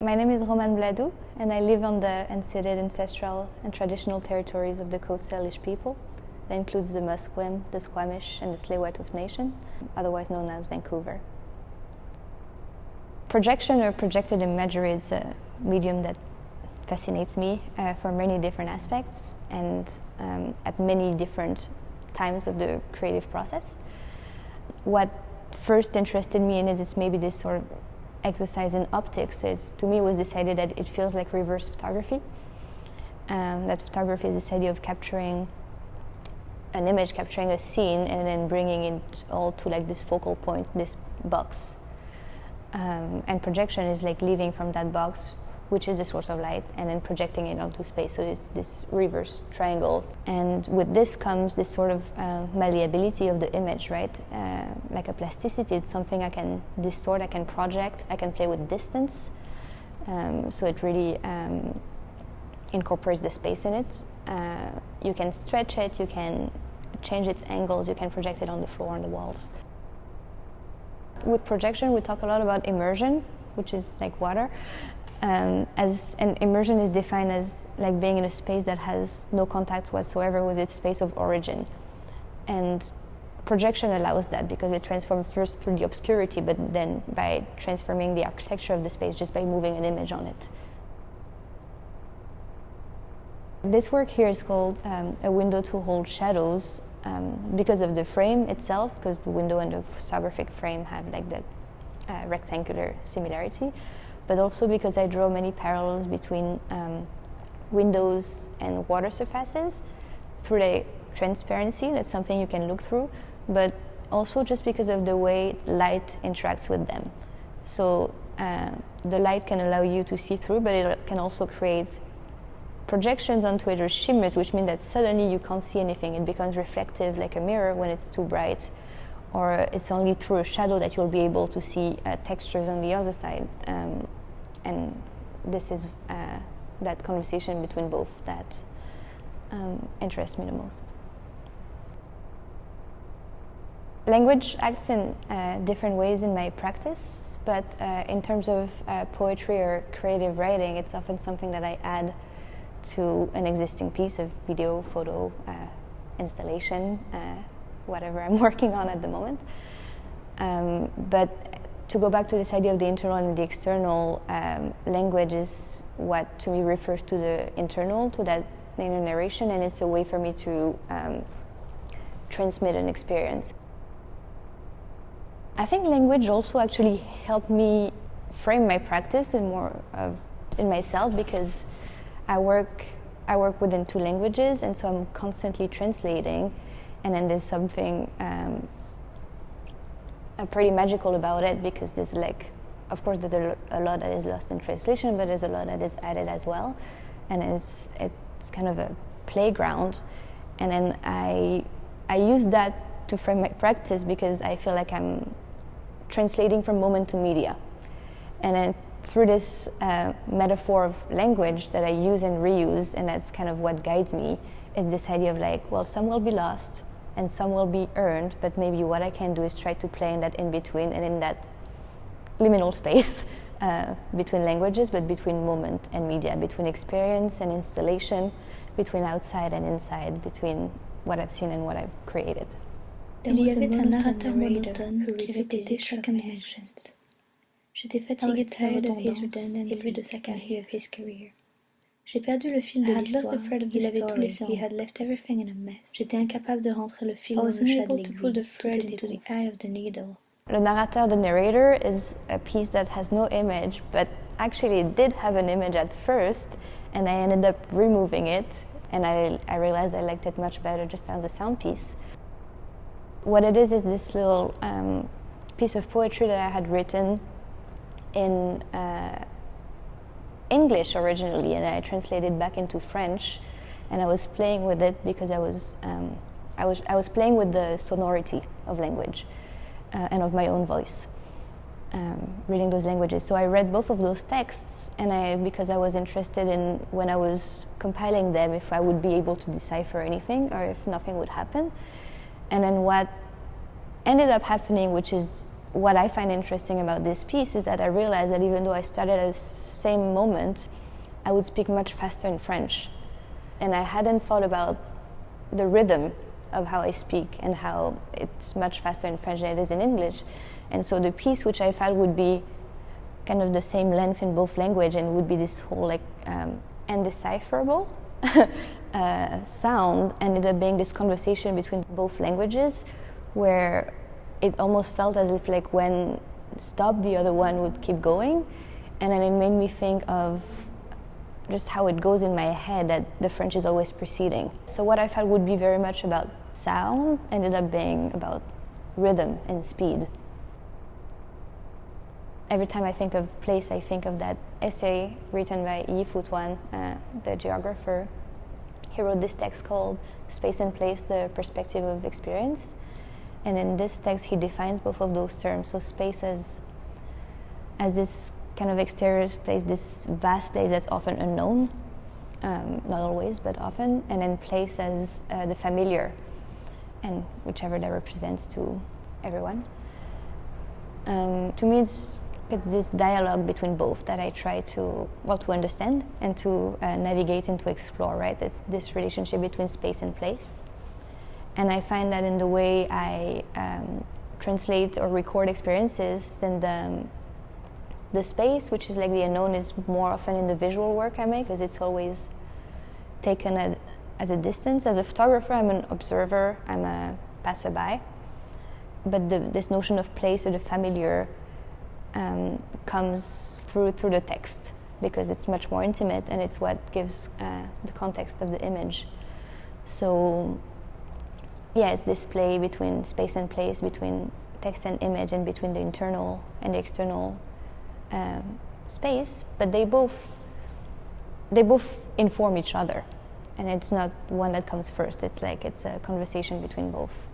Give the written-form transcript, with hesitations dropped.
My name is Romane Bladou, and I live on the unceded, ancestral, and traditional territories of the Coast Salish people. That includes the Musqueam, the Squamish, and the Tsleil-Waututh Nation, otherwise known as Vancouver. Projection or projected imagery is a medium that fascinates me for many different aspects and at many different times of the creative process. What first interested me in it is maybe this sort of exercise in optics. To me, was this idea that it feels like reverse photography. That photography is this idea of capturing an image, capturing a scene, and then bringing it all to like this focal point, this box. And projection is like leaving from that box, which is the source of light, and then projecting it onto space. So it's this reverse triangle. And with this comes this sort of malleability of the image, right? Like a plasticity. It's something I can distort, I can project, I can play with distance. So it really incorporates the space in it. You can stretch it, you can change its angles, you can project it on the floor, on the walls. With projection, we talk a lot about immersion, which is like water. And immersion is defined as like being in a space that has no contact whatsoever with its space of origin. And projection allows that because it transforms first through the obscurity, but then by transforming the architecture of the space just by moving an image on it. This work here is called A Window to Hold Shadows because of the frame itself, because the window and the photographic frame have like that rectangular similarity. But also because I draw many parallels between windows and water surfaces through the transparency, that's something you can look through, but also just because of the way light interacts with them. So the light can allow you to see through, but it can also create projections onto it or shimmers, which mean that suddenly you can't see anything. It becomes reflective like a mirror when it's too bright, or it's only through a shadow that you'll be able to see textures on the other side. And this is that conversation between both that interests me the most. Language acts in different ways in my practice, but in terms of poetry or creative writing, it's often something that I add to an existing piece of video, photo, installation, whatever I'm working on at the moment. But to go back to this idea of the internal and the external, language is what to me refers to the internal, to that inner narration, and it's a way for me to transmit an experience. I think language also actually helped me frame my practice in myself, because I work within two languages, and so I'm constantly translating, and then there's something pretty magical about it, because there's like, of course there's a lot that is lost in translation, but there's a lot that is added as well, and it's kind of a playground. And then I use that to frame my practice, because I feel like I'm translating from moment to media, and then through this metaphor of language that I use and reuse, and that's kind of what guides me, is this idea of like, well, some will be lost and some will be earned, but maybe what I can do is try to play in that in-between and in that liminal space between languages, but between moment and media, between experience and installation, between outside and inside, between what I've seen and what I've created. Il y avait un narrateur monotone qui répétait chacun de mes gestes. J'étais fatiguée de sa redondance et lui de sa carrière. J'ai perdu le fil de l'histoire, il avait tout laissé en mess. J'étais incapable de rentrer le fil dans le chat de l'aiguille. The Narrator, the Narrator is a piece that has no image, but actually it did have an image at first, and I ended up removing it, and I realized I liked it much better just as a sound piece. What it is this little piece of poetry that I had written in English originally, and I translated back into French, and I was playing with it because I was playing with the sonority of language and of my own voice, reading those languages. So I read both of those texts, and because I was interested in, when I was compiling them, if I would be able to decipher anything or if nothing would happen. And then what ended up happening, which is what I find interesting about this piece is that I realized that even though I started at the same moment, I would speak much faster in French. And I hadn't thought about the rhythm of how I speak and how it's much faster in French than it is in English. And so the piece, which I thought would be kind of the same length in both language and would be this whole like undecipherable sound, ended up being this conversation between both languages, where it almost felt as if like when stopped, the other one would keep going. And then it made me think of just how it goes in my head that the French is always preceding. So what I thought would be very much about sound ended up being about rhythm and speed. Every time I think of place, I think of that essay written by Yi Futuan, the geographer. He wrote this text called Space and Place, the Perspective of Experience. And in this text, he defines both of those terms. So space as this kind of exterior place, this vast place that's often unknown, not always, but often, and then place as the familiar, and whichever that represents to everyone. To me, it's this dialogue between both that I try to understand and to navigate and to explore, right? It's this relationship between space and place. And I find that in the way I translate or record experiences, then the space, which is like the unknown, is more often in the visual work I make, because it's always taken as a distance. As a photographer, I'm an observer, I'm a passerby. But this notion of place or the familiar comes through the text, because it's much more intimate and it's what gives the context of the image. So yeah, it's this play between space and place, between text and image, and between the internal and the external space, but they both inform each other, and it's not one that comes first. It's like it's a conversation between both.